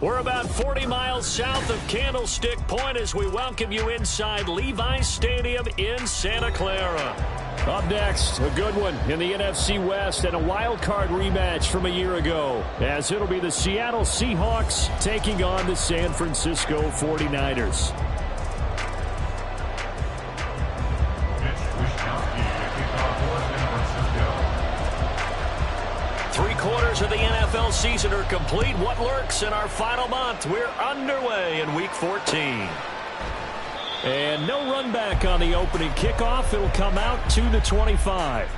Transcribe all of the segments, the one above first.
We're about 40 miles south of Candlestick Point as we welcome you inside Levi's Stadium in Santa Clara. Up next, a good one in the NFC West and a wild card rematch from a year ago, as it'll be the Seattle Seahawks taking on the San Francisco 49ers. Three-quarters of the NFL season are complete. What lurks in our final month? We're underway in Week 14. And no run back on the opening kickoff. It'll come out to the 25.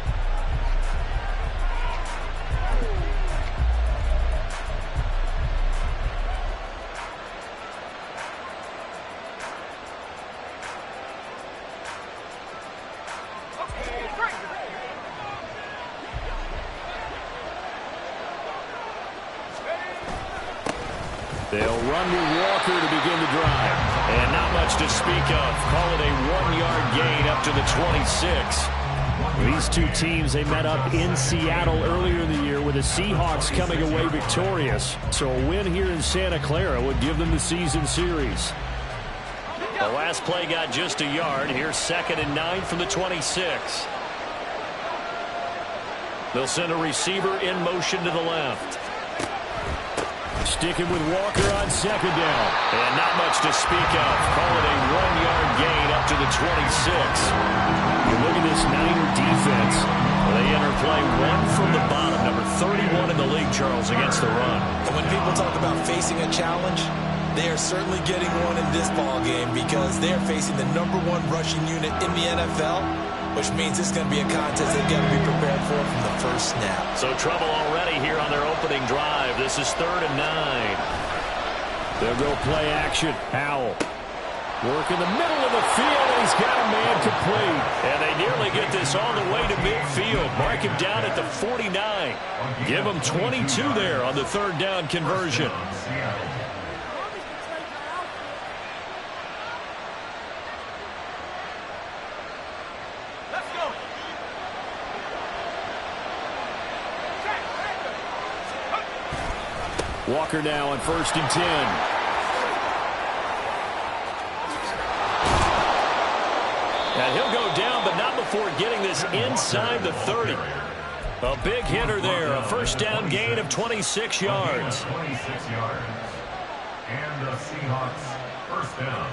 They'll run with Walker to begin the drive. And not much to speak of. Call it a 1-yard gain up to the 26. These two teams, they met up in Seattle earlier in the year with the Seahawks coming away victorious. So a win here in Santa Clara would give them the season series. The last play got just a yard. Here's 2nd and 9 from the 26. They'll send a receiver in motion to the left. Sticking with Walker on 2nd down. And not much to speak of. Call it a 1-yard gain up to the 26. You look at this Niner defense. They enter play one from the bottom. Number 31 in the league, Charles, against the run. And when people talk about facing a challenge, they are certainly getting one in this ball game because they are facing the #1 rushing unit in the NFL, which means it's going to be a contest they've got to be prepared for from the first snap. So trouble already here on their opening drive. This is 3rd and 9. They'll go play action. Howell. Work in the middle of the field, and he's got a man complete. And they nearly get this all the way to midfield. Mark him down at the 49. Give him 22 there on the 3rd down conversion. Walker now on 1st and 10. And he'll go down, but not before getting this inside the 30. A big hitter there. A 1st down gain of 26 yards. 26 yards. And the Seahawks 1st down.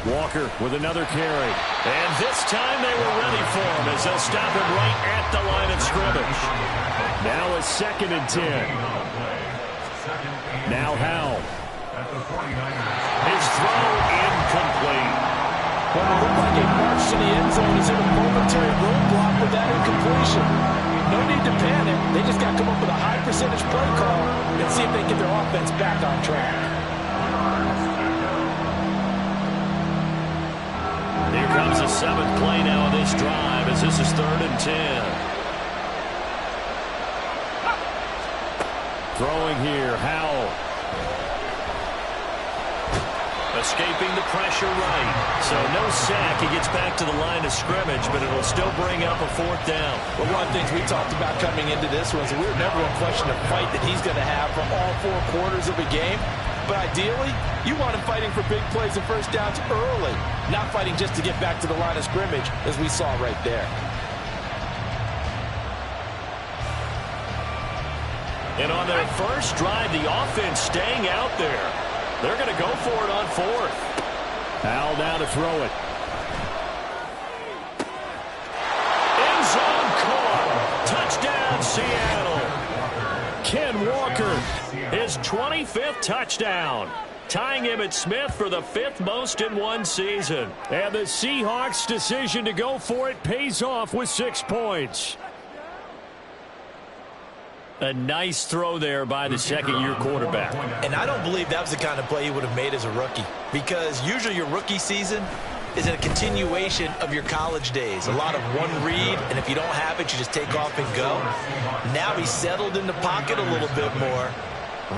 Walker with another carry. And this time they were ready for him as they'll stop him right at the line of scrimmage. Now a 2nd and 10. Now Howell. His throw incomplete. Well, it looked like a march to the end zone is in a momentary roadblock with that incompletion. No need to panic. They just got to come up with a high percentage play call and see if they can get their offense back on track. Here comes the 7th play now on this drive as this is 3rd and 10. Throwing here, Howell. Escaping the pressure right. So no sack. He gets back to the line of scrimmage, but it'll still bring up a 4th down. Well, one of the things we talked about coming into this was we were never going to question the fight that he's going to have for all 4 quarters of the game. But ideally, you want him fighting for big plays and 1st downs early, not fighting just to get back to the line of scrimmage, as we saw right there. And on their first drive, the offense staying out there. They're going to go for it on fourth. Al now to throw it. End zone caught. Touchdown, Seattle. Ken Walker, his 25th touchdown, tying Emmitt Smith for the 5th most in one season. And the Seahawks' decision to go for it pays off with 6 points. A nice throw there by the second-year quarterback. And I don't believe that was the kind of play he would have made as a rookie, because usually your rookie season is a continuation of your college days. A lot of one read, and if you don't have it, you just take off and go. Now he's settled in the pocket a little bit more,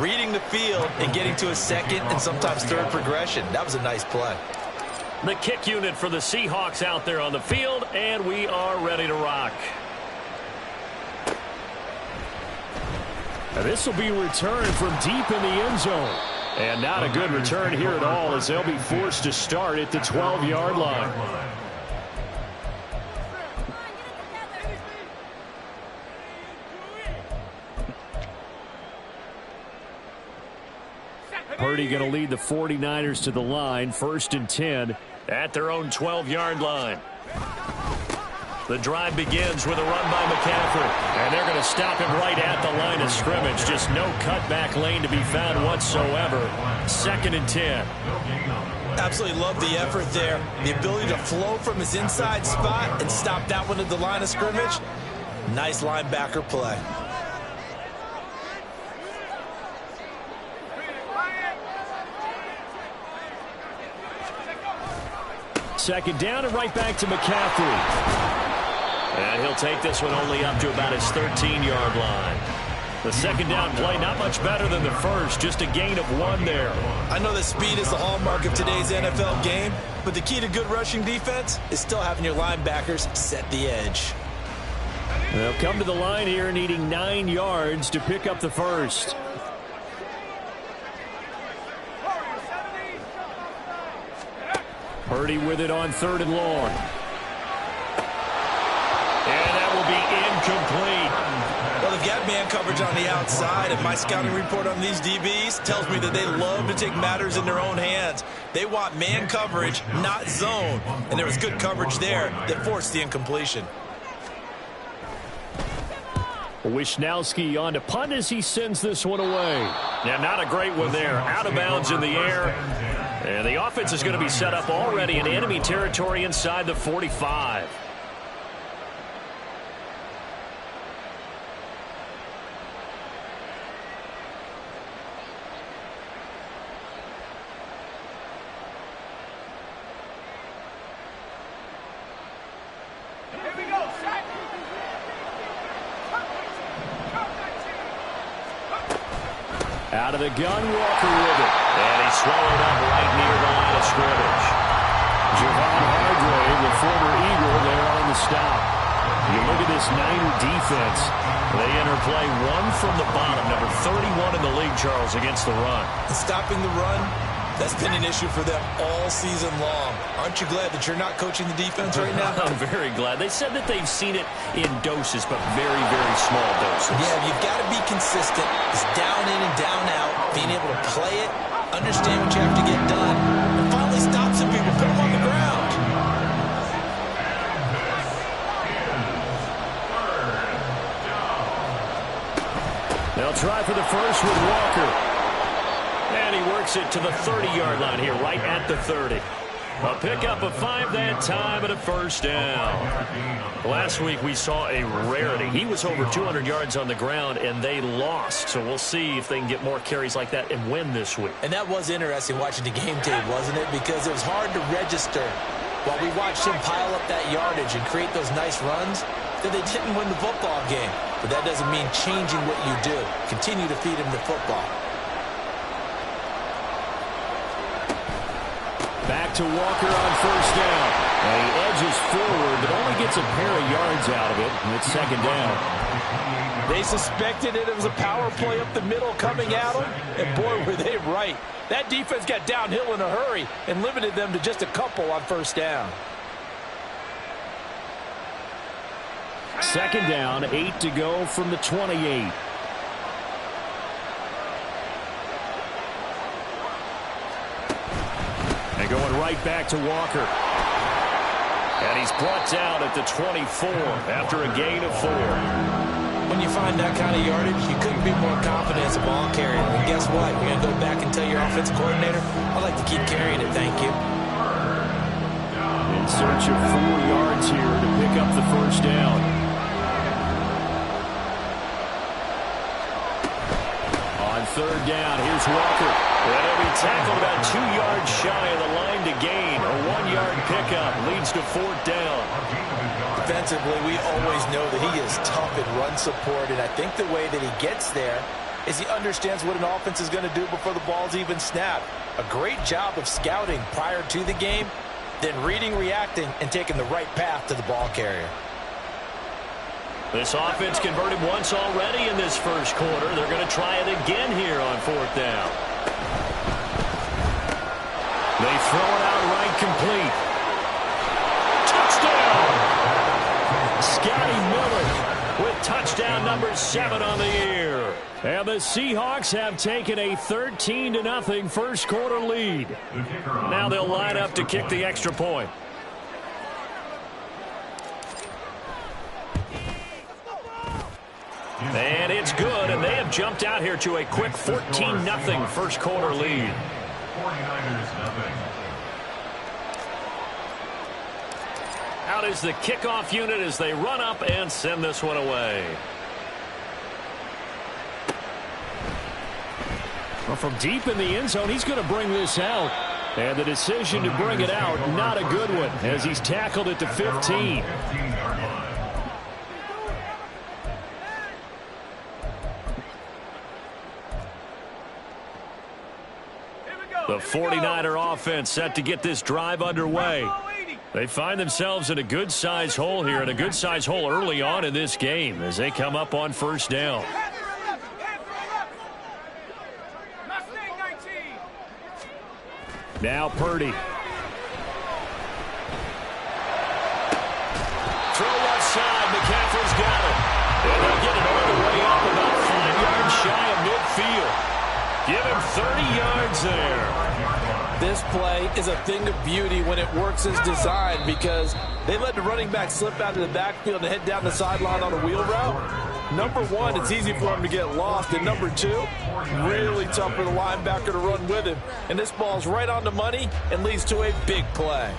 reading the field and getting to a second and sometimes third progression. That was a nice play. The kick unit for the Seahawks out there on the field, and we are ready to rock. This will be returned from deep in the end zone. And not a good return here at all, as they'll be forced to start at the 12-yard line. Purdy going to lead the 49ers to the line, 1st and 10 at their own 12-yard line. The drive begins with a run by McCaffrey, and they're going to stop him right at the line of scrimmage. Just no cutback lane to be found whatsoever. 2nd and 10. Absolutely love the effort there. The ability to flow from his inside spot and stop that one at the line of scrimmage. Nice linebacker play. Second down and right back to McCaffrey. And he'll take this one only up to about his 13-yard line. The second down play not much better than the first, just a gain of 1 there. I know that speed is the hallmark of today's NFL game, but the key to good rushing defense is still having your linebackers set the edge. They'll come to the line here needing 9 yards to pick up the first. Purdy with it on 3rd and long. And that will be incomplete. Well, they've got man coverage on the outside, and my scouting report on these DBs tells me that they love to take matters in their own hands. They want man coverage, not zone. And there was good coverage there that forced the incompletion. Wishnowski on to punt as he sends this one away. Yeah, not a great one there. Out of bounds in the air. And the offense is going to be set up already in enemy territory inside the 45. Out of the gun, Walker with it. And he's swallowed up right near the line of scrimmage. Javon Hargrave, the former Eagle, there on the stop. You look at this Niner defense. They enter play 1 from the bottom, number 31 in the league, Charles, against the run. Stopping the run, that's been an issue for them all season long. Aren't you glad that you're not coaching the defense right now? I'm very glad. They said that they've seen it in doses, but very, very small doses. Yeah, you've got to be consistent. It's down in and down out. Being able to play it, understand what you have to get done, and finally stop some people, put them on the ground. They'll try for the first with Walker. And he works it to the 30-yard line here, right at the 30. A pickup of 5 that time and a first down. Last week we saw a rarity. He was over 200 yards on the ground, and they lost. So we'll see if they can get more carries like that and win this week. And that was interesting watching the game tape, wasn't it? Because it was hard to register while we watched him pile up that yardage and create those nice runs that they didn't win the football game. But that doesn't mean changing what you do. Continue to feed him the football. Back to Walker on first down. And he edges forward, but only gets a pair of yards out of it. And it's 2nd down. They suspected it was a power play up the middle coming at them. And boy, were they right. That defense got downhill in a hurry and limited them to just a couple on first down. 2nd down, 8 to go from the 28. And going right back to Walker. And he's brought down at the 24 after a gain of 4. When you find that kind of yardage, you couldn't be more confident as a ball carrier. And guess what? You're going to go back and tell your offensive coordinator, I'd like to keep carrying it, thank you. In search of 4 yards here to pick up the first down. On third down, here's Walker. And he'll be tackled about 2 yards shy of the line to gain. A 1-yard pickup leads to 4th down. Defensively, we always know that he is tough in run support, and I think the way that he gets there is he understands what an offense is going to do before the ball's even snapped. A great job of scouting prior to the game, then reading, reacting, and taking the right path to the ball carrier. This offense converted once already in this first quarter. They're going to try it again here on 4th down. They throw it out right complete. Touchdown! Scotty Miller with touchdown number 7 on the year. And the Seahawks have taken a 13-0 first quarter lead. Now they'll line up to kick the extra point. And it's good, and they have jumped out here to a quick 14-0 first quarter lead. 49ers, Out is the kickoff unit as they run up and send this one away. Well, from deep in the end zone, he's going to bring this out. And the decision to bring it out, not a good one, as he's tackled at the 15. The 49er offense set to get this drive underway. They find themselves in a good-sized hole here, and a good-sized hole early on in this game as they come up on first down. Now Purdy. Throw left side. McCaffrey's got it. And they'll get it all the way up about 5 yards shy of midfield. Give him 30 yards there. This play is a thing of beauty when it works as designed because they let the running back slip out of the backfield and head down the sideline on a wheel route. Number one, it's easy for him to get lost. And number two, really tough for the linebacker to run with him. And this ball's right on the money and leads to a big play.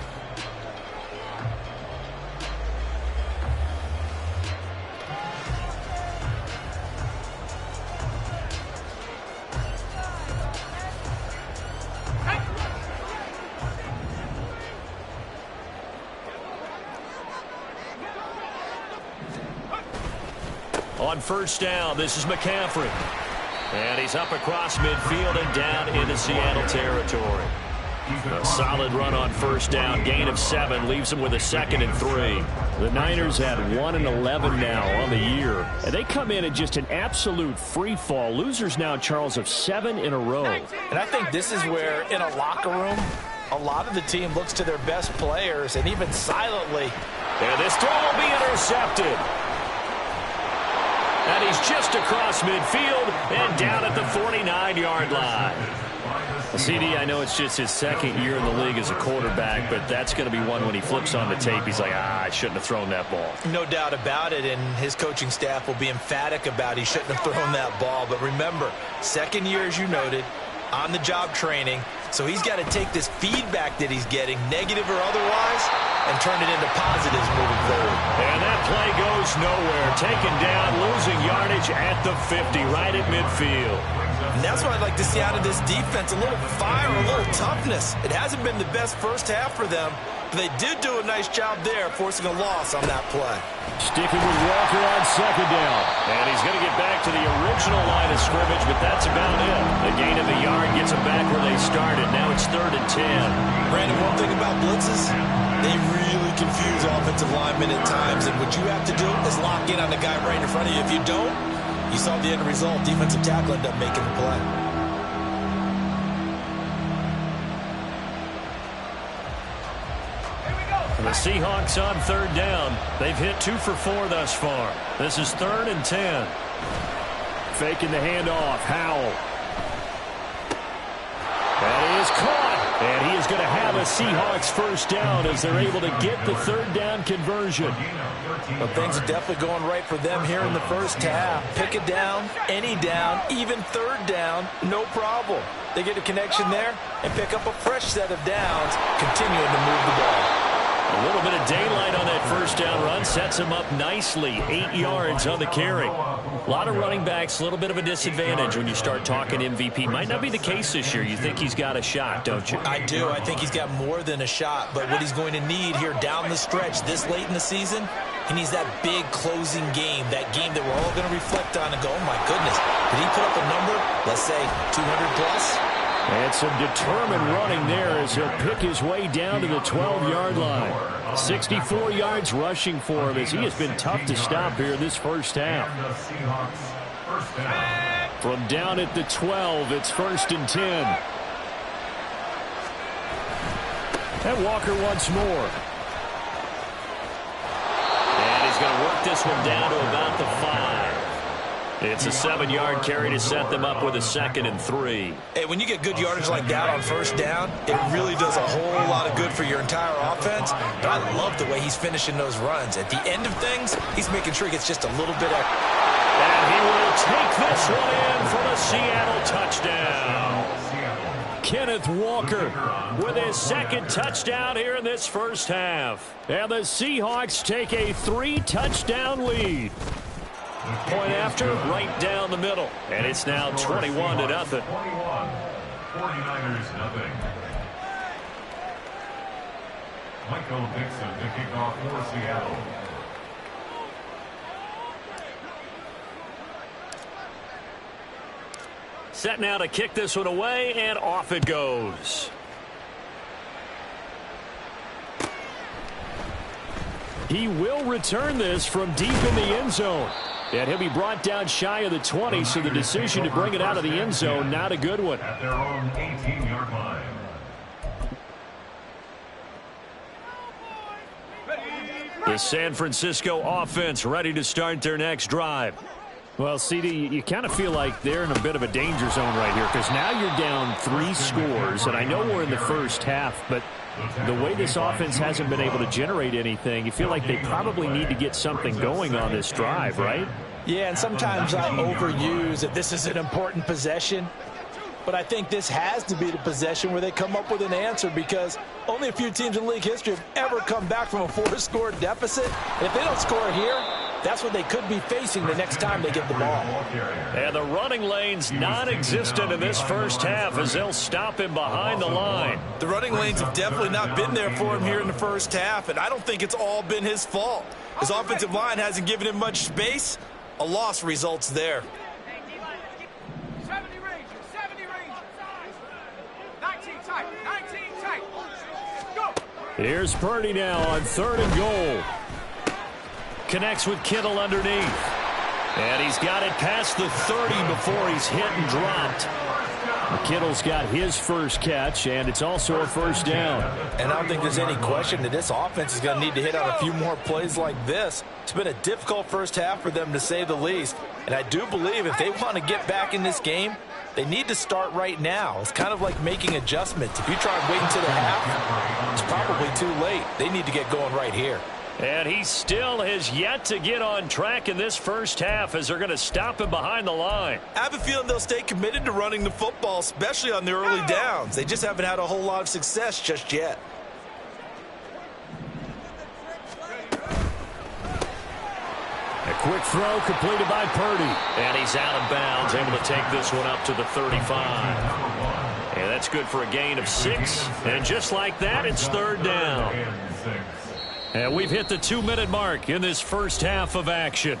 On first down, this is McCaffrey. And he's up across midfield and down into Seattle territory. A solid run on first down, gain of 7, leaves them with a 2nd and 3. The Niners have 1-11 now on the year. And they come in at just an absolute free fall. Losers now, Charles, of 7 in a row. And I think this is where, in a locker room, a lot of the team looks to their best players and even silently. And this throw will be intercepted. And he's just across midfield and down at the 49-yard line. CD, I know it's just his 2nd year in the league as a quarterback, but that's going to be one when he flips on the tape. He's like, I shouldn't have thrown that ball. No doubt about it, and his coaching staff will be emphatic about he shouldn't have thrown that ball. But remember, 2nd year, as you noted, on-the-job training. So he's got to take this feedback that he's getting, negative or otherwise, and turn it into positives moving forward. And that play goes nowhere. Taken down, losing yardage at the 50, right at midfield. And that's what I'd like to see out of this defense, a little fire, a little toughness. It hasn't been the best first half for them, but they did do a nice job there, forcing a loss on that play. Sticking with Walker on 2nd down. And he's going to get back to the original line of scrimmage, but that's about it. The gain of a yard gets them back where they started. Now it's 3rd and 10. Brandon, one thing about blitzes, they really confuse offensive linemen at times, and what you have to do is lock in on the guy right in front of you. If you don't, you saw the end result. Defensive tackle ended up making the play. The Seahawks on 3rd down. They've hit 2 for 4 thus far. This is 3rd and 10. Faking the handoff. Howell. That is caught. And he is going to have a Seahawks first down as they're able to get the third down conversion. Well, things are definitely going right for them here in the first half. Pick it down, any down, even third down, no problem. They get a connection there and pick up a fresh set of downs, continuing to move the ball. A little bit of daylight on that first down run sets him up nicely. 8 yards on the carry. A lot of running backs, a little bit of a disadvantage when you start talking MVP. Might not be the case this year. You think he's got a shot, don't you? I do. I think he's got more than a shot. But what he's going to need here down the stretch this late in the season, he needs that big closing game, that game that we're all going to reflect on and go, oh, my goodness, did he put up a number, let's say 200 plus? And some determined running there as he'll pick his way down to the 12-yard line. 64 yards rushing for him as he has been tough to stop here this first half. From down at the 12, it's 1st and 10. And Walker once more. And he's going to work this one down to about the 5. It's a 7-yard carry to set them up with a 2nd and 3. Hey, when you get good yardage like that on first down, it really does a whole lot of good for your entire offense. But I love the way he's finishing those runs. At the end of things, he's making sure he gets just a little bit of... And he will take this one in for the Seattle touchdown. Kenneth Walker with his 2nd touchdown here in this first half. And the Seahawks take a 3-touchdown lead. Point after, right down the middle. And it's now 21-0. 49ers nothing. Michael Dixon to kick off for Seattle. Set now to kick this one away, and off it goes. He will return this from deep in the end zone. And he'll be brought down shy of the 20, so the decision to bring it out of the end zone, not a good one. At their own 18-yard line. The San Francisco offense ready to start their next drive. Well, CD, you kind of feel like they're in a bit of a danger zone right here because now you're down 3 scores, and I know we're in the first half, but the way this offense hasn't been able to generate anything, you feel like they probably need to get something going on this drive, right? Yeah, and sometimes I overuse that this is an important possession. But I think this has to be the possession where they come up with an answer because only a few teams in league history have ever come back from a 4-score deficit. And if they don't score here, that's what they could be facing the next time they get the ball. And the running lane's non-existent in this first half as they'll stop him behind the line. The running lanes have definitely not been there for him here in the first half, and I don't think it's all been his fault. His offensive line hasn't given him much space. A loss results there. 70 range, 19 tight, 19 tight. Go. Here's Purdy now on 3rd and goal. Connects with Kittle underneath. And he's got it past the 30 before he's hit and dropped. Kittle's got his first catch, and it's also a first down. And I don't think there's any question that this offense is going to need to hit on a few more plays like this. It's been a difficult first half for them, to say the least. And I do believe if they want to get back in this game, they need to start right now. It's kind of like making adjustments. If you try and wait until the half, it's probably too late. They need to get going right here. And he still has yet to get on track in this first half as they're going to stop him behind the line. I have a feeling they'll stay committed to running the football, especially on the early downs. They just haven't had a whole lot of success just yet. A quick throw completed by Purdy. And he's out of bounds, able to take this one up to the 35. And that's good for a gain of 6. And just like that, it's 3rd down. And we've hit the 2-minute mark in this first half of action.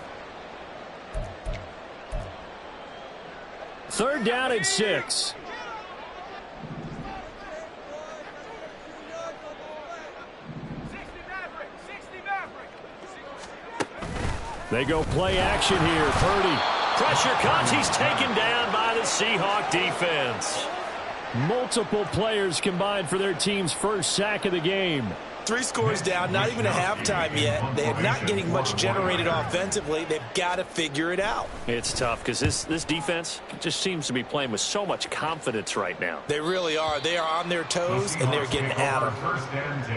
3rd down and 6. They go play action here. Purdy. Pressure comes. He's taken down by the Seahawk defense. Multiple players combined for their team's first sack of the game. 3 scores down, not even a halftime yet. They're not getting much generated offensively. They've got to figure it out. It's tough because this defense just seems to be playing with so much confidence right now. They really are. They are on their toes, and they're getting at them. First and 10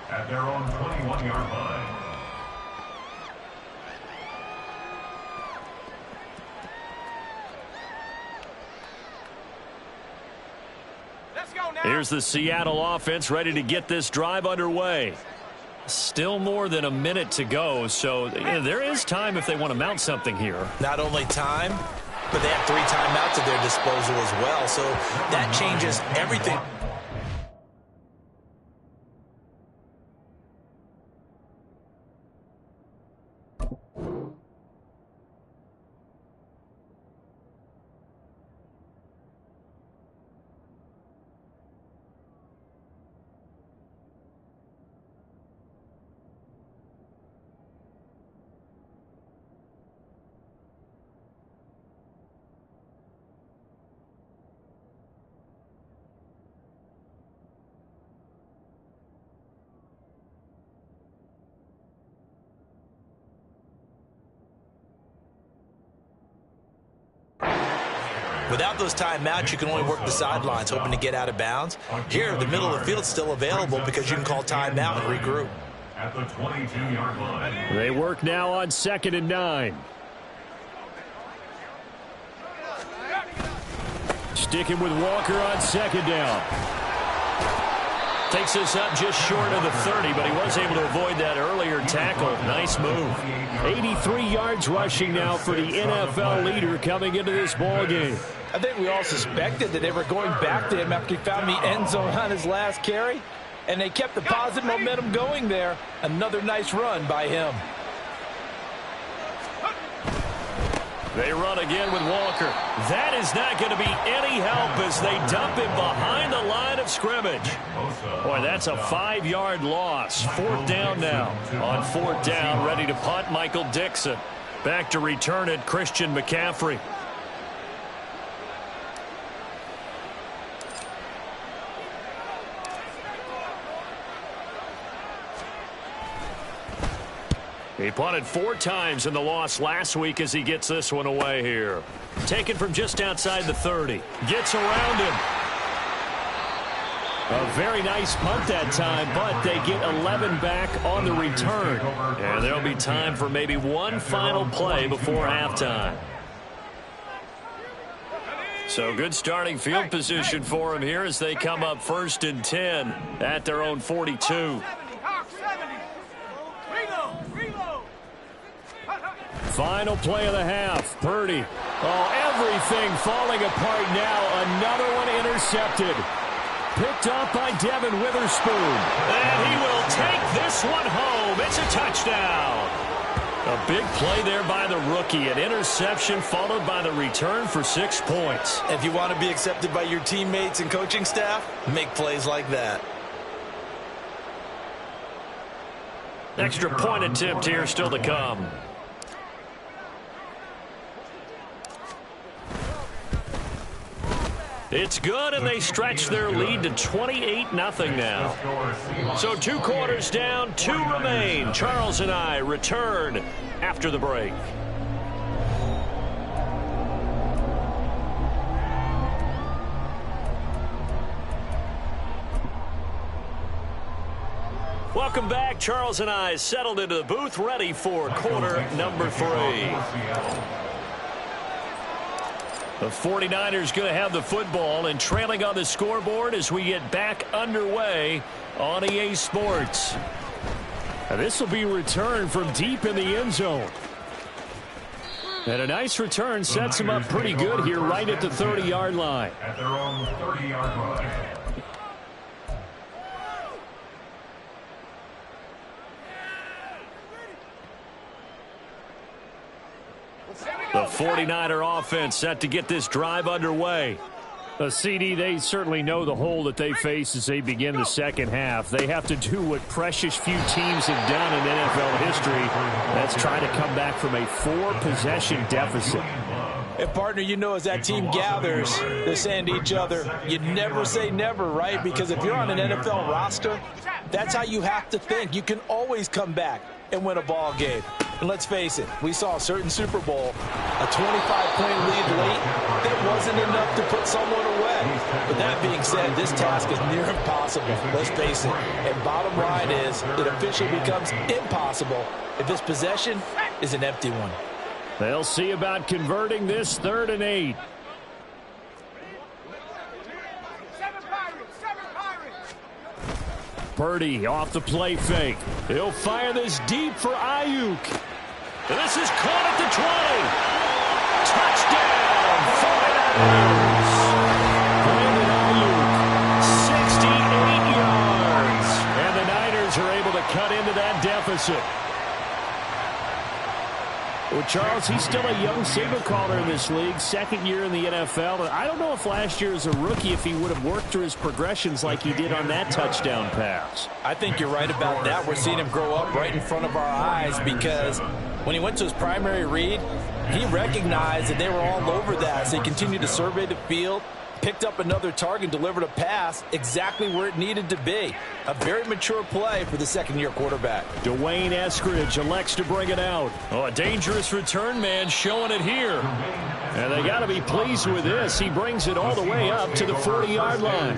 at their own 21-yard line. Let's go now. Here's the Seattle offense ready to get this drive underway. Still more than a minute to go, so there is time if they want to mount something here. Not only time, but they have 3 timeouts at their disposal as well, so that changes everything. Without those timeouts, you can only work the sidelines, hoping to get out of bounds. Here, the middle of the field's still available because you can call timeout and regroup. At the 22-yard line. They work now on 2nd and 9. Sticking with Walker on 2nd down. Takes this up just short of the 30, but he was able to avoid that earlier tackle. Nice move. 83 yards rushing now for the NFL leader coming into this ball game. I think we all suspected that they were going back to him after he found the end zone on his last carry, and they kept the positive momentum going there. Another nice run by him. They run again with Walker. That is not going to be any help as they dump him behind the line of scrimmage. Boy, that's a 5-yard loss. 4th down now. On 4th down, ready to punt, Michael Dixon. Back to return it, Christian McCaffrey. He punted 4 times in the loss last week as he gets this one away here. Taken from just outside the 30. Gets around him. A very nice punt that time, but they get 11 back on the return. And there'll be time for maybe one final play before halftime. So good starting field position for him here as they come up 1st and 10 at their own 42. 70, Hawks 70. Reload. Final play of the half. Purdy. Oh, everything falling apart now. Another one intercepted. Picked up by Devin Witherspoon. And he will take this one home. It's a touchdown. A big play there by the rookie. An interception followed by the return for 6 points. If you want to be accepted by your teammates and coaching staff, make plays like that. Extra point attempt here still to come. It's good, and they stretch their lead to 28-0 now. So 2 quarters down, 2 remain. Charles and I return after the break. Welcome back. Charles and I settled into the booth, ready for quarter number 3. The 49ers going to have the football and trailing on the scoreboard as we get back underway on EA Sports. And this will be returned from deep in the end zone. And a nice return sets them up pretty good here right at the 30-yard line. At their own 30-yard line. The 49er offense set to get this drive underway. CD, they certainly know the hole that they face as they begin the second half. They have to do what precious few teams have done in NFL history. That's try to come back from a 4-possession deficit. And, partner, you know as that team gathers, they're saying to each other, you never say never, right? Because if you're on an NFL roster, That's how you have to think. You can always come back and win a ball game. And let's face it, we saw a certain Super Bowl, a 25-point lead late, that wasn't enough to put someone away. But that being said, this task is near impossible. Let's face it. And bottom line is, it officially becomes impossible if this possession is an empty one. They'll see about converting this 3rd and 8. Purdy off the play fake. He'll fire this deep for Ayuk. And this is caught at the 20. Touchdown, 49ers. Brandon Ayuk, 68 yards. And the Niners are able to cut into that deficit. Well, Charles, he's still a young signal caller in this league, 2nd year in the NFL. And I don't know if last year as a rookie, if he would have worked through his progressions like he did on that touchdown pass. I think you're right about that. We're seeing him grow up right in front of our eyes because when he went to his primary read, he recognized that they were all over that. So he continued to survey the field, picked up another target, delivered a pass exactly where it needed to be. A very mature play for the 2nd-year quarterback. Dwayne Eskridge elects to bring it out. Oh, a dangerous return man showing it here. And they got to be pleased with this. He brings it all the way up to the 40-yard line.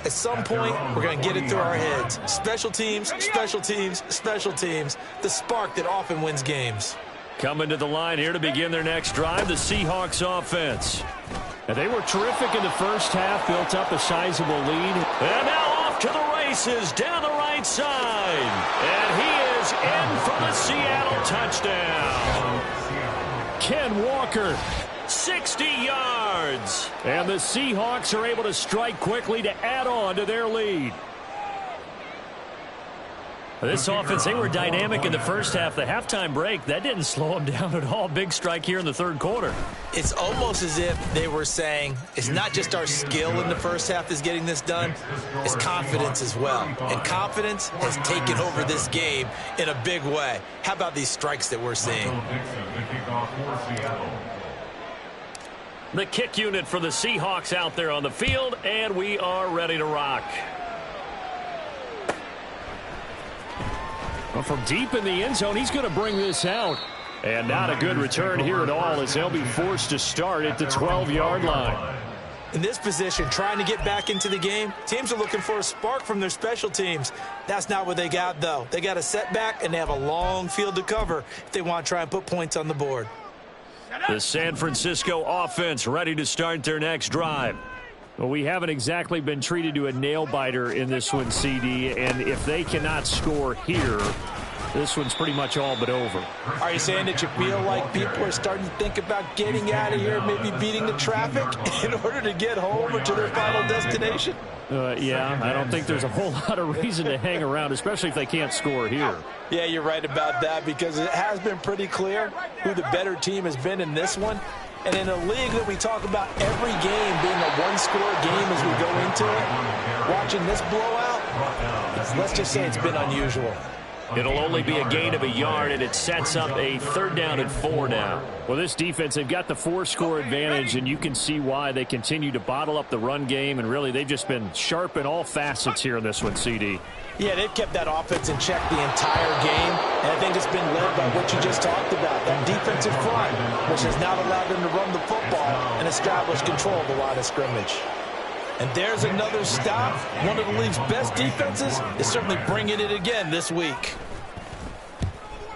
At some point, we're going to get it through our heads. Special teams, special teams, special teams. The spark that often wins games. Coming to the line here to begin their next drive, the Seahawks offense. And they were terrific in the first half, built up a sizable lead. And now off to the races down the right side. And he is in for the Seattle touchdown. Ken Walker, 60 yards. And the Seahawks are able to strike quickly to add on to their lead. This offense, they were dynamic in the first half. The halftime break, that didn't slow them down at all. Big strike here in the 3rd quarter. It's almost as if they were saying, it's not just our skill in the first half that's getting this done, it's confidence as well. And confidence has taken over this game in a big way. How about these strikes that we're seeing? The kick unit for the Seahawks out there on the field, and we are ready to rock. Well, from deep in the end zone, he's going to bring this out. And not a good return here at all as they'll be forced to start at the 12-yard line. In this position, trying to get back into the game, teams are looking for a spark from their special teams. That's not what they got, though. They got a setback, and they have a long field to cover if they want to try and put points on the board. The San Francisco offense ready to start their next drive. Well, we haven't exactly been treated to a nail-biter in this one, CD, and if they cannot score here, this one's pretty much all but over. Are you saying that you feel like people are starting to think about getting out of here, maybe beating the traffic in order to get home or to their final destination? Yeah, I don't think there's a whole lot of reason to hang around, especially if they can't score here. Yeah, you're right about that because it has been pretty clear who the better team has been in this one. And in a league that we talk about every game being a one-score game as we go into it, watching this blowout, let's just say it's been unusual. It'll only be a gain of a yard, and it sets up a 3rd down and 4 now. Well, this defense, they've got the 4-score advantage, and you can see why they continue to bottle up the run game, and really they've just been sharp in all facets here in this one, CD. Yeah, they've kept that offense in check the entire game, and I think it's been led by what you just talked about, that defensive front, which has now allowed them to run the football and establish control of the line of scrimmage. And there's another stop. One of the league's best defenses is certainly bringing it again this week.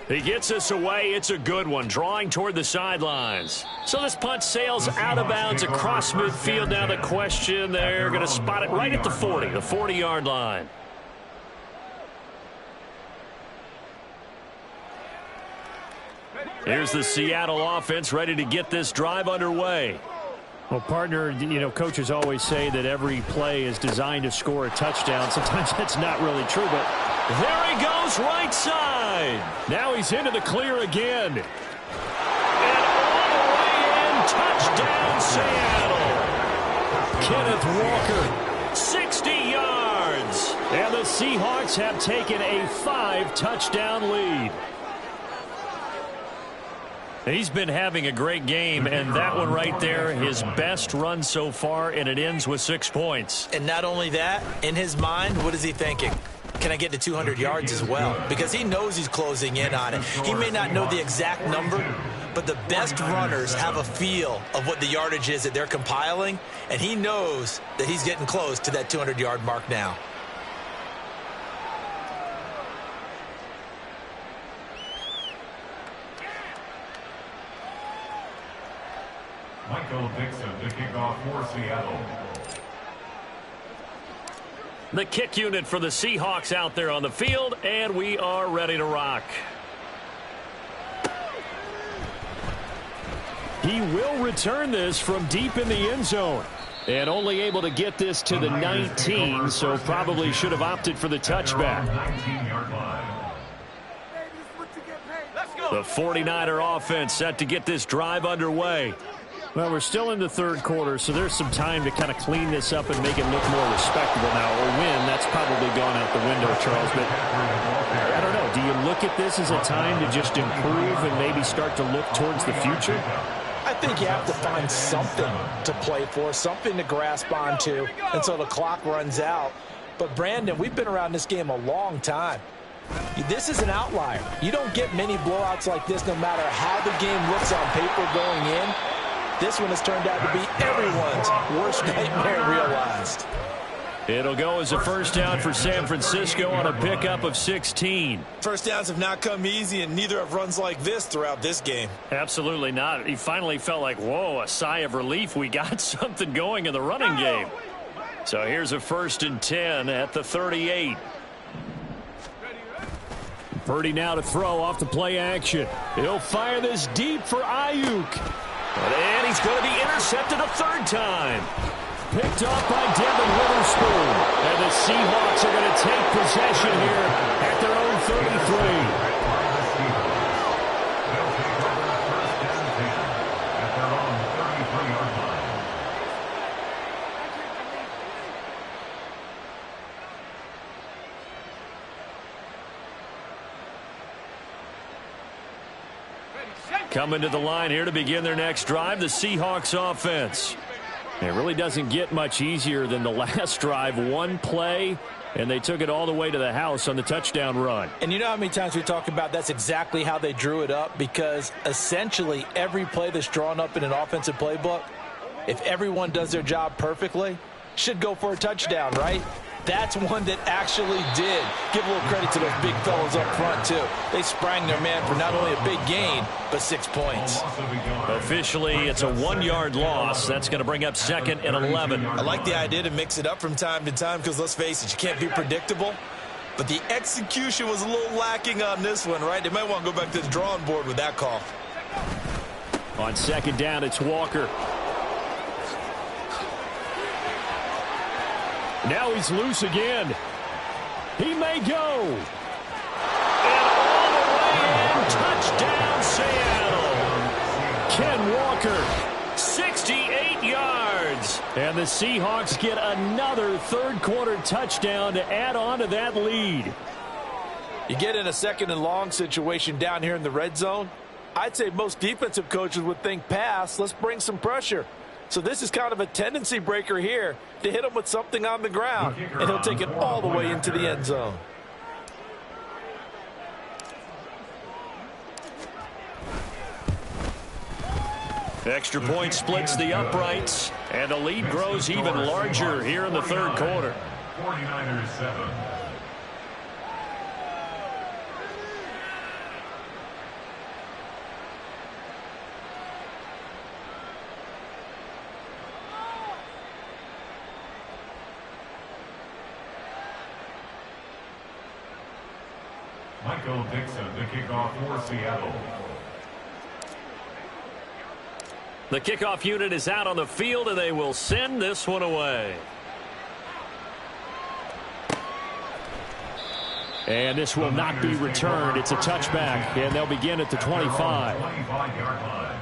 He gets us away. It's a good one, drawing toward the sidelines. So this punt sails out of bounds across midfield. Now the question, they're going to spot it right at the 40, the 40-yard line. Here's the Seattle offense ready to get this drive underway. Well, partner, you know, coaches always say that every play is designed to score a touchdown. Sometimes that's not really true, but there he goes right side. Now he's into the clear again. And all the way in, touchdown Seattle. Kenneth Walker, 60 yards. And the Seahawks have taken a 5-touchdown lead. He's been having a great game, and that one right there, his best run so far, and it ends with 6 points. And not only that, in his mind, what is he thinking? can I get to 200 yards as well? Because he knows he's closing in on it. He may not know the exact number, but the best runners have a feel of what the yardage is that they're compiling, and he knows that he's getting close to that 200-yard mark now. Michael Dixon to kick off for Seattle. The kick unit for the Seahawks out there on the field, and we are ready to rock. He will return this from deep in the end zone. And only able to get this to the 19, so probably should have opted for the touchback. The 49er offense set to get this drive underway. Well, we're still in the third quarter, so there's some time to kind of clean this up and make it look more respectable now. A win, that's probably gone out the window, Charles. But I don't know. Do you look at this as a time to just improve and maybe start to look towards the future? I think you have to find something to play for, something to grasp onto until the clock runs out. But, Brandon, we've been around this game a long time. This is an outlier. You don't get many blowouts like this no matter how the game looks on paper going in. This one has turned out to be everyone's worst nightmare realized. It'll go as a first down for San Francisco on a pickup of 16. First downs have not come easy, and neither have runs like this throughout this game. Absolutely not. He finally felt like, whoa, a sigh of relief. We got something going in the running game. So here's a 1st and 10 at the 38. Purdy now to throw off the play action. He'll fire this deep for Ayuk. And he's going to be intercepted a third time. Picked off by Devin Witherspoon. And the Seahawks are going to take possession here at their own 33. Coming to the line here to begin their next drive, the Seahawks offense. It really doesn't get much easier than the last drive. One play, and they took it all the way to the house on the touchdown run. And you know how many times we talk about that's exactly how they drew it up, because essentially every play that's drawn up in an offensive playbook, if everyone does their job perfectly, should go for a touchdown, right? That's one that actually did. Give a little credit to those big fellas up front, too. They sprang their man for not only a big gain, but 6 points. Officially, it's a 1-yard loss. That's going to bring up 2nd and 11. I like the idea to mix it up from time to time because, let's face it, you can't be predictable. But the execution was a little lacking on this one, right? They might want to go back to the drawing board with that call. On 2nd down, it's Walker. Now he's loose again. He may go. And all the way in. Touchdown, Seattle. Ken Walker, 68 yards. And the Seahawks get another third-quarter touchdown to add on to that lead. You get in a 2nd and long situation down here in the red zone, I'd say most defensive coaches would think pass. Let's bring some pressure. So this is kind of a tendency breaker here to hit him with something on the ground, and he'll take it all the way into the end zone. Extra point splits the uprights, and the lead grows even larger here in the third quarter. 49ers 7. Michael Dixon to kick off for Seattle. The kickoff unit is out on the field, and they will send this one away. And this will not be returned. It's a touchback, and they'll begin at the 25. 25-yard line.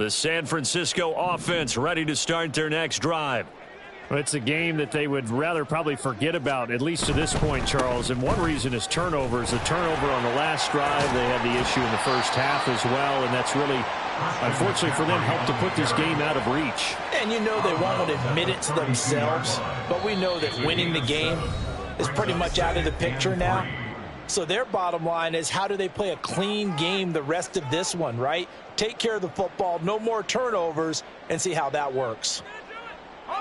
The San Francisco offense ready to start their next drive. Well, it's a game that they would rather probably forget about, at least to this point, Charles. And one reason is turnovers. The turnover on the last drive, they had the issue in the first half as well, and that's really, unfortunately for them, helped to put this game out of reach. And you know they won't admit it to themselves, but we know that winning the game is pretty much out of the picture now. So their bottom line is, how do they play a clean game the rest of this one, right? Take care of the football, no more turnovers, and see how that works.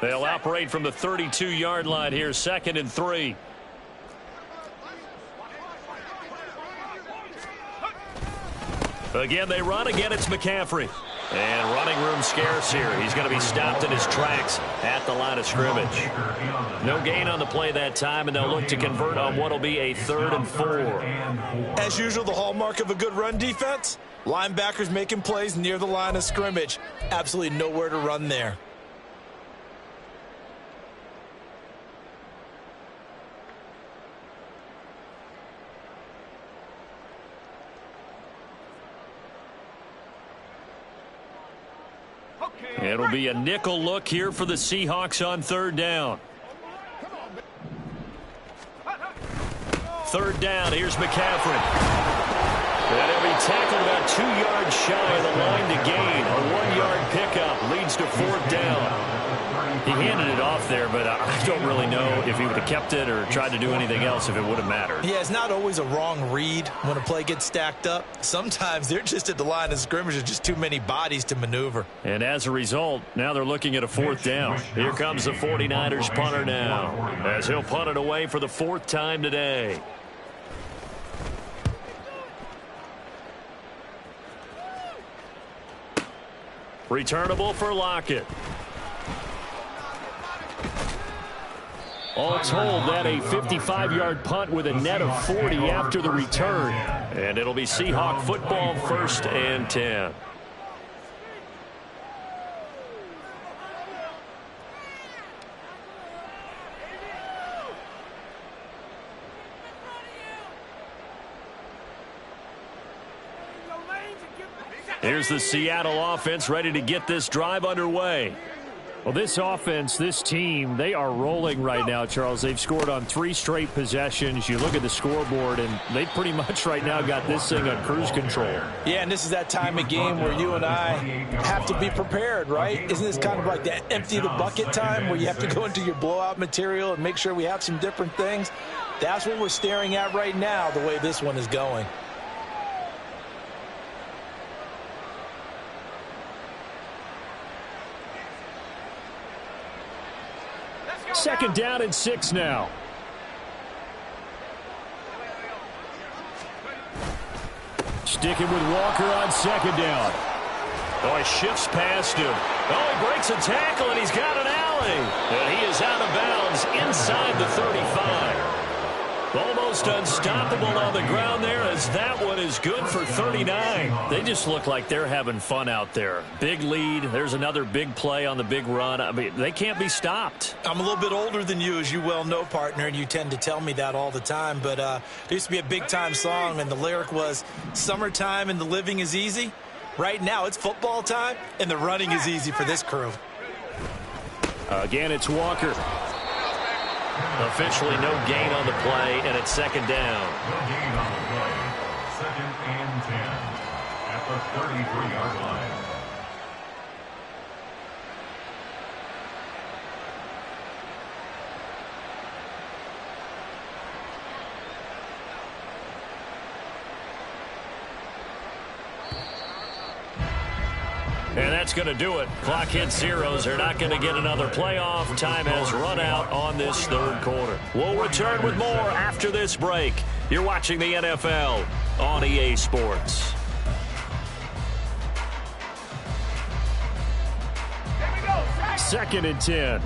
They'll operate from the 32-yard line here, 2nd and 3. Again, they run. Again, it's McCaffrey. And running room scarce here. He's going to be stopped in his tracks at the line of scrimmage. No gain on the play that time, and they'll look to convert on what will be a 3rd and 4. As usual, the hallmark of a good run defense, linebackers making plays near the line of scrimmage. Absolutely nowhere to run there. It'll be a nickel look here for the Seahawks on 3rd down. 3rd down, here's McCaffrey. And he'll be tackled about 2 yards shy of the line to gain. A 1-yard pickup leads to 4th down. He handed it off there, but I don't really know if he would have kept it or tried to do anything else if it would have mattered. Yeah, it's not always a wrong read when a play gets stacked up. Sometimes they're just at the line of scrimmage. There's just too many bodies to maneuver. And as a result, now they're looking at a 4th down. Here comes the 49ers punter now, as he'll punt it away for the 4th time today. Returnable for Lockett. All told, that a 55-yard punt with a net of 40 after the return. And it'll be Seahawk football, 1st and 10. Here's the Seattle offense ready to get this drive underway. Well, this offense, this team, they are rolling right now, Charles. They've scored on 3 straight possessions. You look at the scoreboard, and they pretty much right now got this thing on cruise control. Yeah, and this is that time of game where you and I have to be prepared, right? Isn't this kind of like that empty the bucket time where you have to go into your blowout material and make sure we have some different things? That's what we're staring at right now, the way this one is going. 2nd down and 6 now. Sticking with Walker on 2nd down. Oh, he shifts past him. Oh, he breaks a tackle, and he's got an alley. And he is out of bounds inside the 35. Almost unstoppable on the ground there, as that one is good for 39. They just look like they're having fun out there. Big lead. There's another big play on the big run. I mean, they can't be stopped. I'm a little bit older than you, as you well know, partner, and you tend to tell me that all the time. But there used to be a big-time song, and the lyric was, "Summertime and the living is easy." Right now, it's football time, and the running is easy for this crew. Again, it's Walker. Officially no gain on the play, and it's 2nd down. No gain on the play. 2nd and 10 at the 33-yard line. And that's going to do it. Clock hits zeros. They're not going to get another playoff. Time has run out on this 3rd quarter. We'll return with more after this break. You're watching the NFL on EA Sports. 2nd and 10.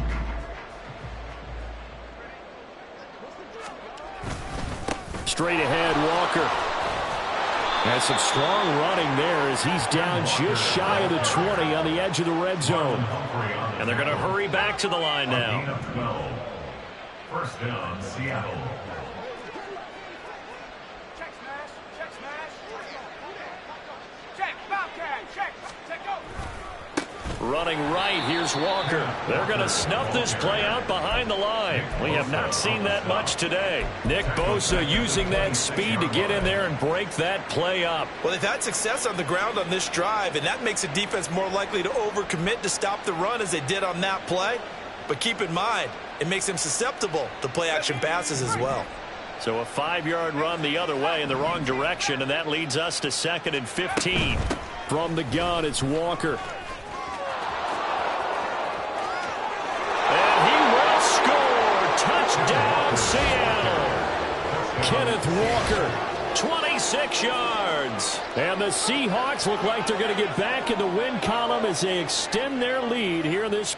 Straight ahead, Walker. Has some strong running there as he's down just shy of the 20 on the edge of the red zone. And they're going to hurry back to the line now. 1st down, Seattle. Check smash. Check smash. Check. Bobcat. Check. Check go. Running right, here's Walker. They're going to snuff this play out behind the line. We have not seen that much today. Nick Bosa using that speed to get in there and break that play up. Well, they've had success on the ground on this drive, and that makes the defense more likely to overcommit to stop the run as they did on that play. But keep in mind, it makes them susceptible to play-action passes as well. So a 5-yard run the other way in the wrong direction, and that leads us to 2nd and 15. From the gun, it's Walker. And he will score. Touchdown, Seattle. Kenneth Walker. 26 yards. And the Seahawks look like they're going to get back in the win column as they extend their lead here in this